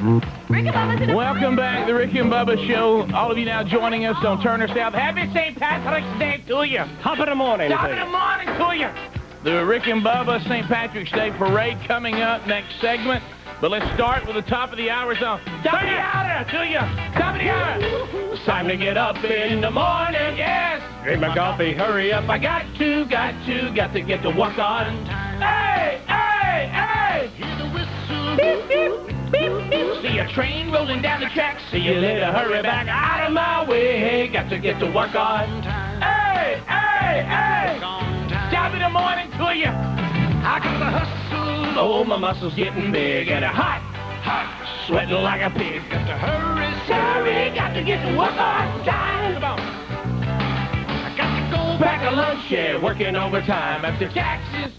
Welcome back, the Ricky and Bubba Show. All of you now joining us on Turner South. Happy St. Patrick's Day to you. Top of the morning. Top of the morning to you. The Ricky and Bubba St. Patrick's Day Parade coming up next segment. But let's start with the top of the hour song. Top of the hour to you. Top of the hour. It's time to get up in the morning, yes. Drink my coffee, hurry up. I got to get to work on time. Hey, hey, hey. Hear the whistle. Beep, beep, beep, beep. See a train rolling down the track. See you later, hurry back out of my way. Got to get to work on time. Hey, hey, hey. Top of the morning to you. I gotta hustle. Oh, my muscles getting big and hot, hot. Sweating like a pig. Got to hurry, sorry. Got to get to work on time. Come on. Back a lunch, yeah, working overtime after taxes,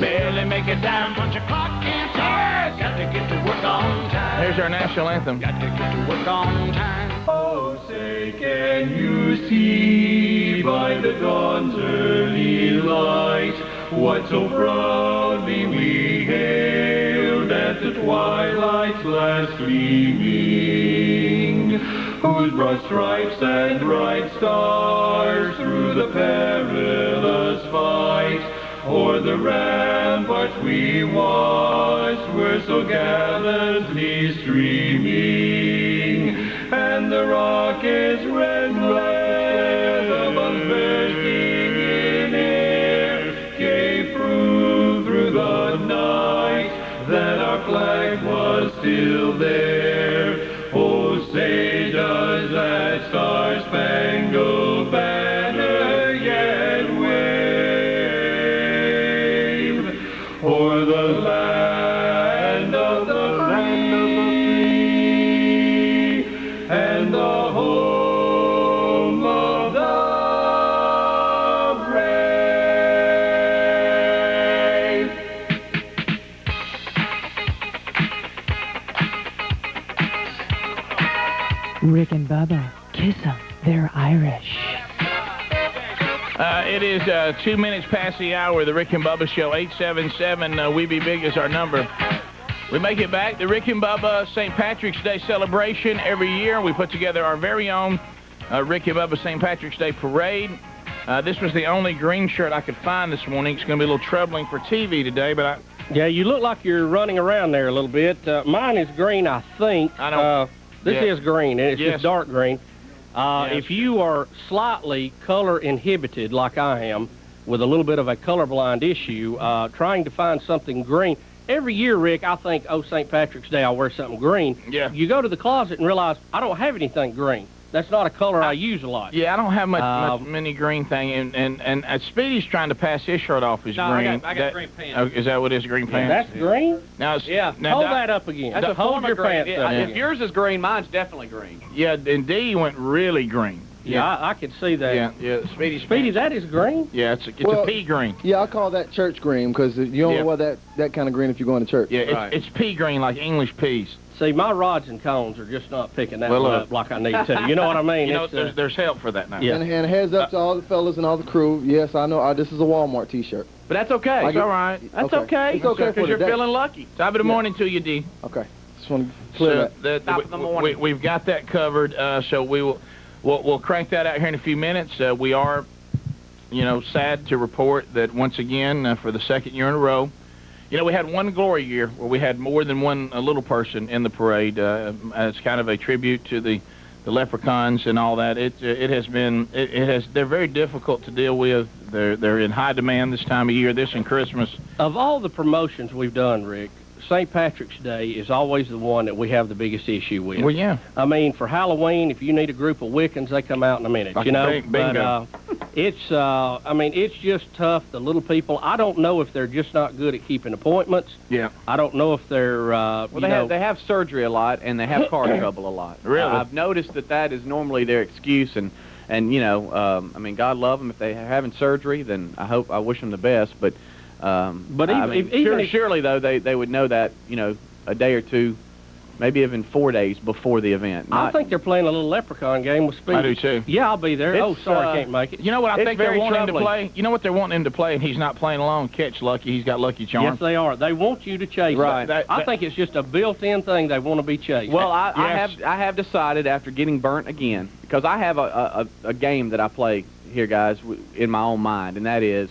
barely make a dime. Punch a clock in, yes, got to get to work on time. There's our national anthem. Got to get to work on time. Oh, say, can you see by the dawn's early light what so proudly we hailed at the twilight's last gleaming? Whose broad stripes and bright stars through the perilous fight o'er the ramparts we watched were so gallantly streaming, and the rockets red above bursting in air gave proof through the night that our flag was still there. Oh, say does that star-spangled banner yet wave o'er the land of the free and the home of the brave? Rick and Bubba, kiss 'em, they're Irish. It is 2 minutes past the hour. The Rick and Bubba Show, 877 We Be Big is our number. We make it back. The Rick and Bubba St. Patrick's Day celebration every year. We put together our very own Rick and Bubba St. Patrick's Day Parade. This was the only green shirt I could find this morning. It's going to be a little troubling for TV today, but Yeah, you look like you're running around there a little bit. Mine is green, I think. I don't... This is green, and it's just dark green. Yes. If you are slightly color inhibited, like I am, with a little bit of a colorblind issue, trying to find something green. Every year, Rick, I think, oh, St. Patrick's Day, I'll wear something green. Yeah. You go to the closet and realize, I don't have anything green. That's not a color I use a lot. Yeah, I don't have many green thing, and Speedy's trying to pass his shirt off as green. I got green pants. Oh, is that what it is, green pants? That's green? Now, Hold that up again. That's a Hold your pants up. If yours is green, mine's definitely green. Yeah, and D went really green. Yeah, I can see that. Yeah, Speedy, that is green? Yeah, it's a pea green. Yeah, I call that church green because you only wear that kind of green if you're going to church. Yeah, it's pea green like English peas. See, my rods and cones are just not picking that one up like I need to. You know what I mean? You know, there's help for that now. Yeah. And heads up to all the fellas and all the crew. Yes, I know this is a Walmart T-shirt. But that's okay. It's all right. That's okay. It's okay because you're feeling lucky. Top of the morning to you, D. Okay. Just want to clear that. Top of the morning. We've got that covered, so we'll crank that out here in a few minutes. We are, sad to report that once again, for the second year in a row, we had one glory year where we had more than one little person in the parade. As kind of a tribute to the leprechauns and all that. They're very difficult to deal with. They're in high demand this time of year, this and Christmas. Of all the promotions we've done, Rick, St. Patrick's Day is always the one that we have the biggest issue with. Well, yeah. I mean, for Halloween, if you need a group of Wiccans, they come out in a minute, Bingo. But it's just tough. The little people, I don't know if they're just not good at keeping appointments. Yeah. I don't know if they're, they have surgery a lot, and they have car trouble a lot. Really? I've noticed that is normally their excuse, and God love them. If they're having surgery, then I wish them the best, but surely though they would know that a day or two maybe even 4 days before the event. I think they're playing a little leprechaun game with Speedy. I do too. Yeah, I'll be there. It's, Sorry, can't make it. You know what I think they're very wanting him to troubling. play? You know what they're wanting him to play, and he's not playing along. Catch Lucky. He's got Lucky Charms. Yes, they are. They want you to chase Right. them. I think it's just a built-in thing. They want to be chased. Well, Yes. I have decided after getting burnt again, because I have a game that I play here, guys, in my own mind, and that is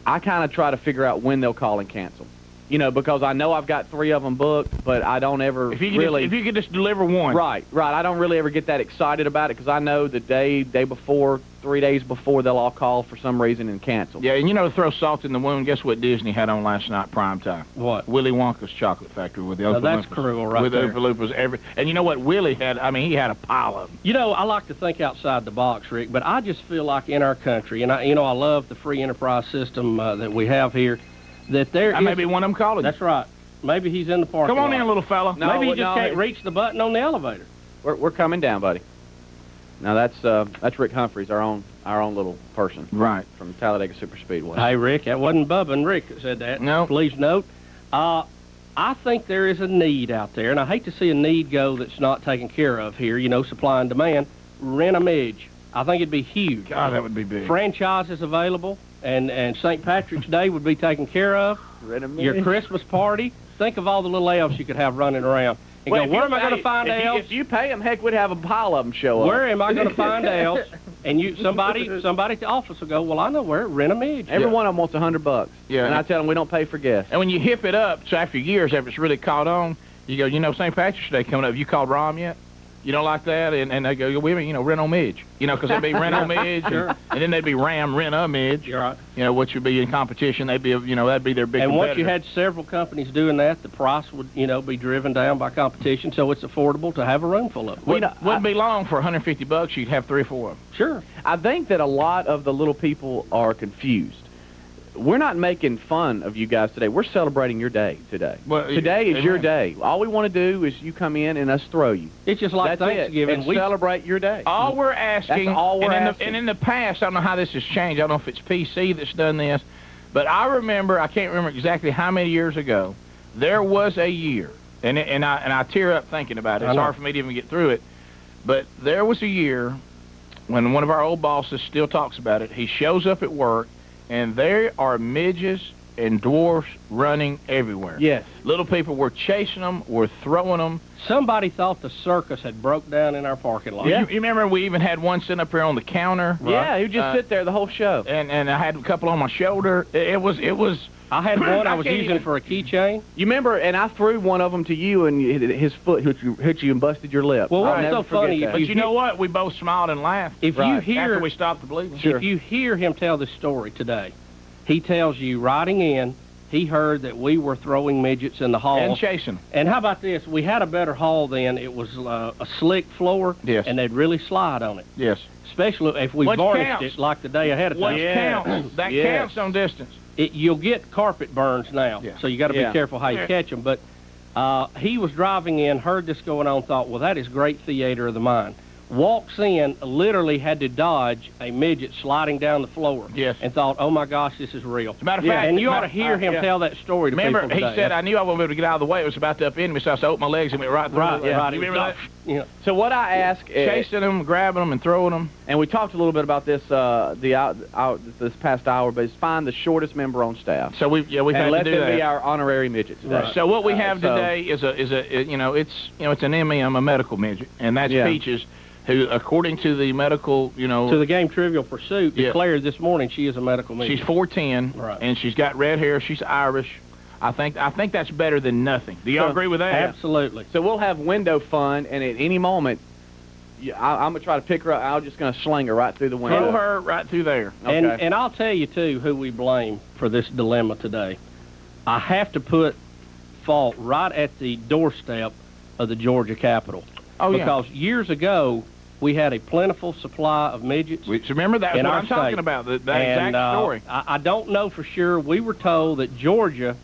I kind of try to figure out when they'll call and cancel. You know, because I know I've got 3 of them booked, but I don't ever If you could just deliver one. Right. I don't really ever get that excited about it because I know the day before, 3 days before, they'll all call for some reason and cancel. Yeah, and you know, to throw salt in the wound, guess what Disney had on last night, prime time? What? Willy Wonka's Chocolate Factory with the Now, Oompa that's Loompas. cruel right with there. With Oompa Loompas. And you know what Willie had? I mean, he had a pile of them. You know, I like to think outside the box, Rick, but I just feel like in our country, and I love the free enterprise system that we have here, that there I is... may be one of them calling. That's right. Maybe he's in the parking Come on lot. in, little fella. No, Maybe he just no, can't reach the button on the elevator. We're coming down, buddy. Now that's Rick Humphreys, our own little person. Right. From Talladega Super Speedway. Hey, Rick, that wasn't Bubba and Rick that said that. No. Please note. I think there is a need out there, and I hate to see a need go that's not taken care of here, supply and demand. Rent a Midge. I think it'd be huge. God, that would be big. Franchises available, and St. Patrick's Day would be taken care of. Rent a Midge. Your Christmas party. Think of all the little elves you could have running around. And Well, go, where am I going to find elves? If you pay them, heck, we'd have a pile of them show up. Where am I going to find elves? And somebody at the office will go, well, I know where. Rent a Midge. Every one of them wants $100. Yeah. And I tell them we don't pay for guests. And when you hip it up, so after years, after it's really caught on, you go, St. Patrick's Day coming up. Have you called Rom yet? You don't like that? And they go, wait a minute, rent on Midge. Because they'd be rent on Midge, and then they'd be Ram rent a Midge. You're right. Which would be in competition. They'd be, that'd be their big And competitor. once you had several companies doing that, the price would, be driven down by competition, so it's affordable to have a room full of them. Wouldn't be long for $150. You'd have 3 or 4 of them. Sure. I think that a lot of the little people are confused. We're not making fun of you guys today. We're celebrating your day today. Well, today is amen. your day. All we want to do is you come in and us throw you. It's just like That's Thanksgiving. it. And celebrate your day. All we're asking, That's all we're asking. And in the past, I don't know how this has changed. I don't know if it's PC that's done this, but I can't remember exactly how many years ago, there was a year, and I tear up thinking about it. It's hard for me to even get through it, but there was a year when one of our old bosses still talks about it. He shows up at work, and there are midges and dwarfs running everywhere. Yes. Little people were chasing them, were throwing them. Somebody thought the circus had broke down in our parking lot. You remember we even had one sitting up here on the counter? Yeah, he would just sit there the whole show. And I had a couple on my shoulder. It was. I had one I was can't using even- for a keychain. You remember, and I threw one of them to you, and his foot hit you and busted your lip. Well, I'll what's never so forget funny, that. if But you know what? We both smiled and laughed. If you Right. After hear we stopped the bleeding. Sure. If you hear him tell this story today, he tells you riding in, he heard that we were throwing midgets in the hall. And chasing. And how about this? We had a better hall then. It was a slick floor, Yes. and they'd really slide on it, Yes. especially if we What varnished counts? it like the day ahead of What time. counts? That Yes. counts on distance. You'll get carpet burns now, Yeah. so you got to be Yeah. careful how you Yeah. catch them. But he was driving in, heard this going on, thought, well, that is great theater of the mind. Walks in, literally had to dodge a midget sliding down the floor. Yes. And thought, oh my gosh, this is real. As a matter of fact, And you ought to hear him yeah. tell that story to Remember, people he today. said, I knew I wasn't able to get out of the way. It was about to upend me, so I opened my legs and went right through. Right, the right. You It was remember that? like, you know, So what I ask is, Chasing them, grabbing them, and throwing them. and we talked a little bit about this this past hour, but it's find the shortest member on staff. So we've and had let to do them that. be our honorary midget today. Right. So what we have so- today is it's an MEM, a medical midget, and that's Yeah. Peaches, who, according to the medical, to the game Trivial Pursuit, Yeah. declared this morning she is a medical midget. she's 4'10", Right. and she's got red hair. She's Irish. I think that's better than nothing. Do y'all So- agree with that? Absolutely. So we'll have window fun, and at any moment, I'm going to try to pick her up. I'm just going to sling her right through the window. Throw her right through there. Okay. And I'll tell you, too, who we blame for this dilemma today. I have to put fault right at the doorstep of the Georgia Capitol. Oh, yeah. Because years ago, we had a plentiful supply of midgets. So remember, that's in what our I'm talking state. about, that And, exact story. I don't know for sure. We were told that Georgia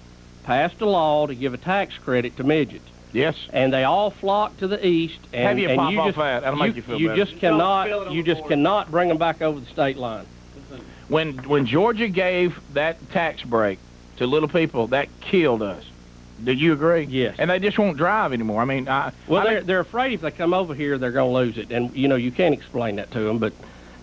passed a law to give a tax credit to midgets. Yes. And they all flocked to the east. And, Have you and pop you off just, that. That'll make you feel you better. just cannot bring them back over the state line. When Georgia gave that tax break to little people, that killed us. Do you agree? Yes. And they just won't drive anymore. I mean, they're afraid if they come over here, they're going to lose it. And, you know, you can't explain that to them, but,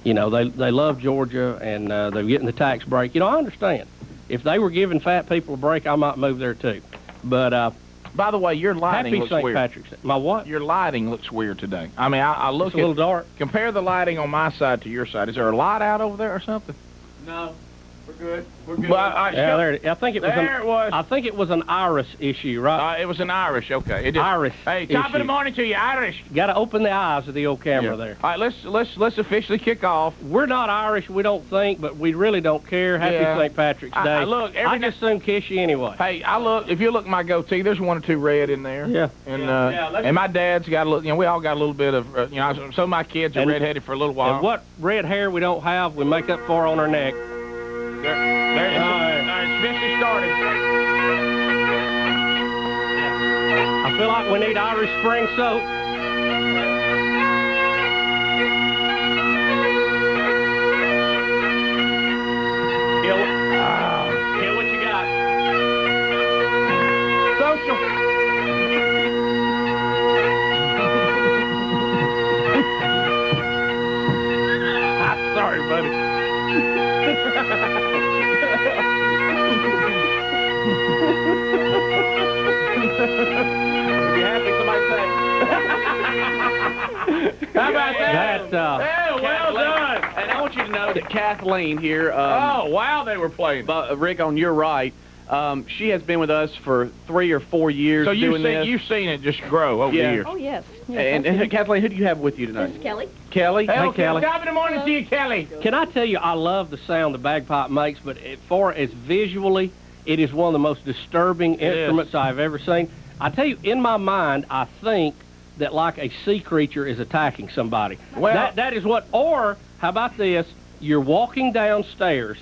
you know, they love Georgia, and they're getting the tax break. You know, I understand. If they were giving fat people a break, I might move there, too. But, by the way, your lighting happy looks St. weird. Patrick's Day. My what? Your lighting looks weird today. I mean, I look It's a little dark. Compare the lighting on my side to your side. Is there a light out over there or something? No. We're good. We're good. Well, Yeah, there it is. I think it was. There it was. I think it was an iris issue, right? It was an Irish. Okay. It just, Iris. Hey, top of the issue. morning to you, Irish. Got to open the eyes of the old camera there. All right, let's officially kick off. We're not Irish, we don't think, but we really don't care. Happy Yeah. St. Patrick's Day. Look, I just soon kiss you anyway. Hey, if you look at my goatee, there's one or two red in there. Yeah. And my dad's got a little. You know, we all got a little bit of. You know, some of my kids are redheaded for a little while. And what red hair we don't have, we make up for on our neck. There it is. All right, it's officially started. I feel like we need Irish Spring soap. Kill what you got. Social. I'm sorry, buddy. Be happy somebody say. How about that? That's, well done. And I want you to know that Kathleen here. Oh, wow, they were playing. But Rick, on your right, she has been with us for 3 or 4 years. So doing this. you've seen it just grow over the Yeah. years. Oh, yes. And Kathleen, who do you have with you tonight? This is Kelly. Kelly. Hey, Kelly. Top of the morning to you, Kelly. Can I tell you, I love the sound the bagpipe makes, but as visually, it is one of the most disturbing instruments I've ever seen. I tell you, in my mind, I think that like a sea creature is attacking somebody. Well, that is what, or how about this, you're walking downstairs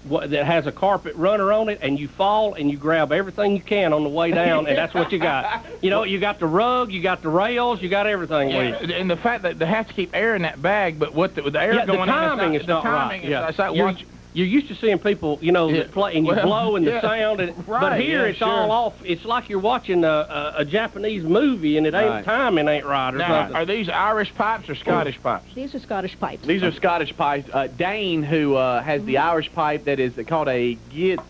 that has a carpet runner on it, and you fall and you grab everything you can on the way down, and that's what you got. You know, you got the rug, you got the rails, you got everything with you. And the fact that they have to keep air in that bag, but with the air Yeah, going the timing in, is not right. It's like You're used to seeing people, you know, that play and you blow and the sound, and but here it's all off. It's like you're watching a Japanese movie and it ain't timing ain't right or Now, something. are these Irish pipes or Scottish pipes? These are Scottish pipes. These are Scottish pipes. Dane, who has the Irish pipe that is called a gillet.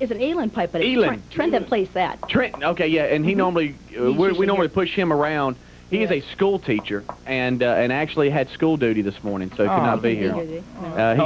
It's an Eland pipe, but Eland. it's Trent that plays that. Trent. Okay, yeah, and he normally we normally push him around. He is a school teacher and actually had school duty this morning, so he could not be here.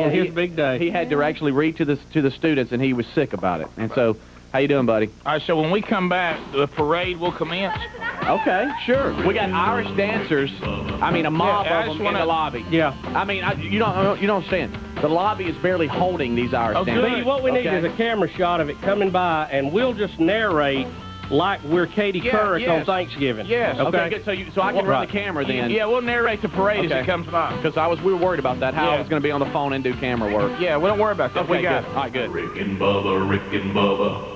His big day. He had to actually read to the students, and he was sick about it. And so, how you doing, buddy? All right, so when we come back, the parade will commence. Okay, sure. We got Irish dancers. I mean, a mob of them in the lobby. Yeah. I mean, you don't understand. The lobby is barely holding these Irish dancers. See, what we need is a camera shot of it coming by, and we'll just narrate like we're Katie Couric on Thanksgiving. Yes. Okay, good. So I can run the camera then. Yeah, we'll narrate the parade as it comes by. Because we were worried about that, how I was going to be on the phone and do camera work. Yeah, we don't worry about that. Okay, We got good. it. All right, good. Rick and Bubba, Rick and Bubba.